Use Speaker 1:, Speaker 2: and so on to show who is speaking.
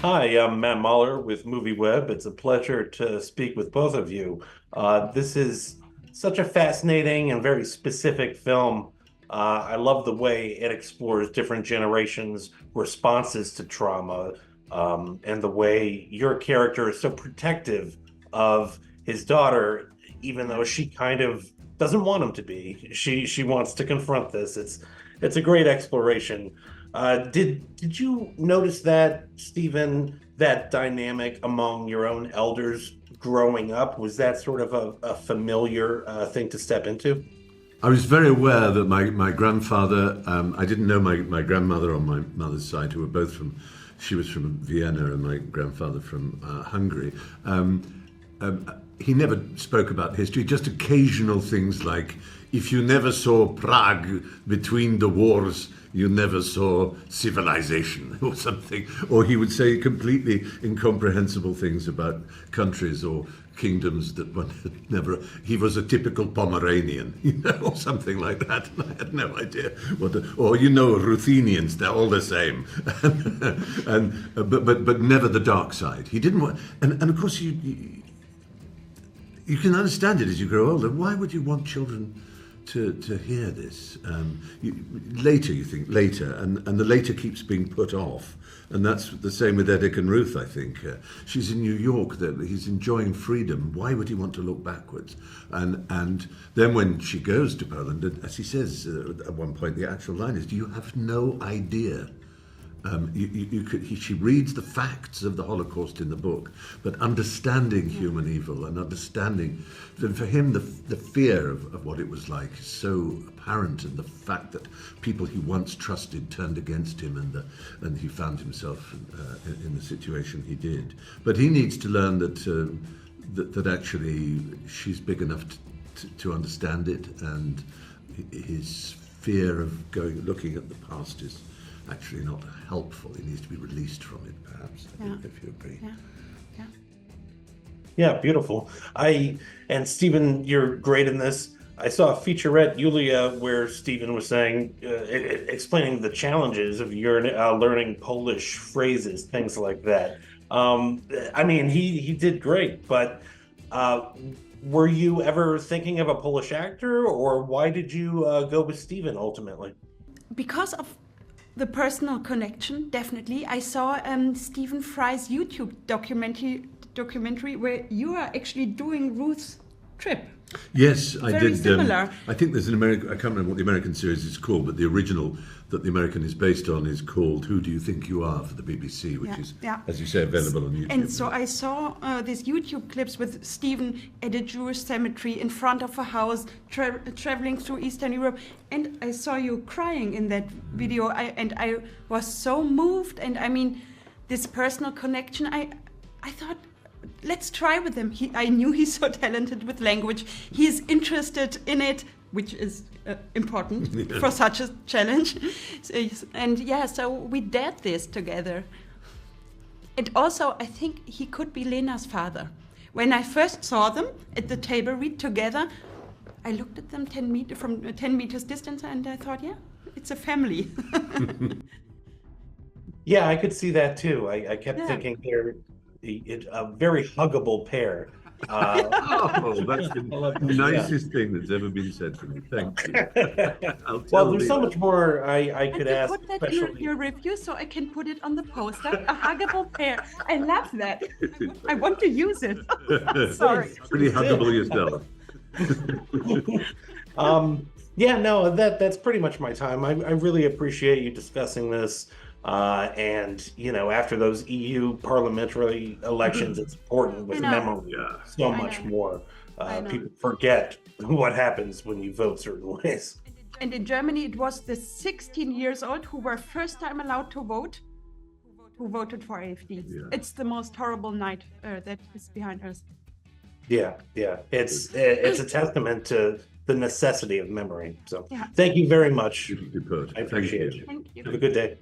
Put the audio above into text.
Speaker 1: Hi, I'm Matt Mahler with MovieWeb. It's a pleasure to speak with both of you. This is such a fascinating and very specific film. I love the way it explores different generations' responses to trauma, and the way your character is so protective of his daughter, even though she kind of doesn't want him to be. She wants to confront this. It's a great exploration. Did you notice that, Stephen, that dynamic among your own elders growing up? Was that sort of a familiar thing to step into?
Speaker 2: I was very aware that my grandfather, I didn't know my grandmother on my mother's side, who were both she was from Vienna and my grandfather from Hungary. He never spoke about history, just occasional things like, if you never saw Prague between the wars, you never saw civilization or something. Or he would say completely incomprehensible things about countries or kingdoms that one had never. He was a typical Pomeranian, or something like that. And I had no idea or Ruthenians, they're all the same. But never the dark side. He didn't want, and of course you can understand it as you grow older. Why would you want children to hear this? You think later, and the later keeps being put off. And that's the same with Edic and Ruth, I think. She's in New York, he's enjoying freedom. Why would he want to look backwards? And then when she goes to Poland, as he says at one point, the actual line is, "You have no idea." She reads the facts of the Holocaust in the book, but understanding human evil and understanding, for him, the fear of what it was like is so apparent, and the fact that people he once trusted turned against him, and he found himself in the situation he did. But he needs to learn that actually she's big enough to understand it, and his fear of looking at the past is actually not helpful. He needs to be released from it, perhaps. I think, if you agree.
Speaker 3: Yeah.
Speaker 1: Yeah, beautiful. And Stephen, you're great in this. I saw a featurette, Julia, where Stephen was saying, explaining the challenges of your learning Polish phrases, things like that. He did great, but were you ever thinking of a Polish actor, or why did you go with Stephen ultimately?
Speaker 3: Because of the personal connection, definitely. I saw Stephen Fry's YouTube documentary where you are actually doing Ruth's trip.
Speaker 2: Yes, I did.
Speaker 3: Very similar.
Speaker 2: I think there's an American, I can't remember what the American series is called, but the original that the American is based on is called Who Do You Think You Are, for the BBC, which is, as you say, available on YouTube.
Speaker 3: And so I saw these YouTube clips with Stephen at a Jewish cemetery in front of a house, traveling through Eastern Europe. And I saw you crying in that video. I was so moved. And I mean, this personal connection, I thought, let's try with him. I knew he's so talented with language. He's interested in it, which is important for such a challenge. So we did this together. And also, I think he could be Lena's father. When I first saw them at the table read together, I looked at them 10 meters distance, and I thought, yeah, it's a family.
Speaker 1: Yeah, I could see that too. I kept thinking they're a very huggable pair.
Speaker 2: That's the nicest thing that's ever been said to me. Thank you.
Speaker 1: Well, there's so much more I could ask.
Speaker 3: Put that in your review so I can put it on the poster. A huggable pair. I love that. I want to use it. Sorry.
Speaker 2: Pretty huggable yourself.
Speaker 1: That's pretty much my time. I really appreciate you discussing this. After those EU parliamentary elections, it's important with memory so much more. People forget what happens when you vote certain ways.
Speaker 3: And in Germany, it was the 16 years old who were first time allowed to vote, who voted for AfD. Yeah. It's the most horrible night that is behind us.
Speaker 1: Yeah. It's a testament to the necessity of memory. So thank you very much. I appreciate it.
Speaker 3: Thank you.
Speaker 1: Have a good day.